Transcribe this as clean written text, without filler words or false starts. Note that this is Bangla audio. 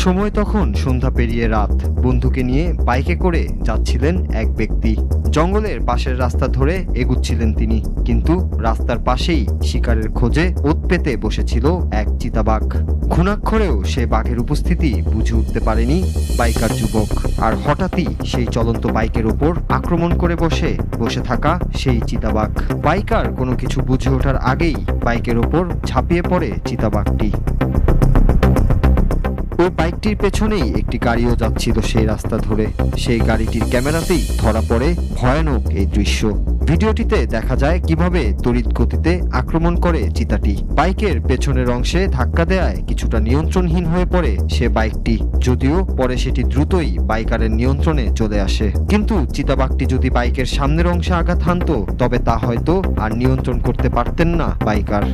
সময় তখন সন্ধ্যা পেরিয়ে রাত। বন্ধুকে নিয়ে বাইকে করে যাচ্ছিলেন এক ব্যক্তি। জঙ্গলের পাশের রাস্তা ধরে এগুচ্ছিলেন তিনি, কিন্তু রাস্তার পাশেই শিকারের খোঁজে ওৎ পেতে বসেছিল এক চিতাবাঘ। ঘুণাক্ষরেও সে বাঘের উপস্থিতি বুঝে উঠতে পারেনি বাইকার যুবক। আর হঠাৎই সেই চলন্ত বাইকের ওপর আক্রমণ করে বসে থাকা সেই চিতাবাঘ। বাইকার কোনো কিছু বুঝে ওঠার আগেই বাইকের ওপর ঝাঁপিয়ে পড়ে চিতাবাঘটি। ওই বাইকটির পেছনেই একটি গাড়িও যাচ্ছিল সেই রাস্তা ধরে। সেই গাড়িটির ক্যামেরাতেই ধরা পড়ে ভয়ানক এই দৃশ্য। ভিডিওটিতে দেখা যায় কিভাবে তড়িৎ গতিতে আক্রমণ করে চিতাটি। বাইকের পেছনের অংশে ধাক্কা দেয়ায় কিছুটা নিয়ন্ত্রণহীন হয়ে পড়ে সে বাইকটি, যদিও পরে সেটি দ্রুতই বাইকারের নিয়ন্ত্রণে চলে আসে। কিন্তু চিতাবাঘটি যদি বাইকের সামনের অংশে আঘাত হানতো, তবে তা হয়তো আর নিয়ন্ত্রণ করতে পারতেন না বাইকার।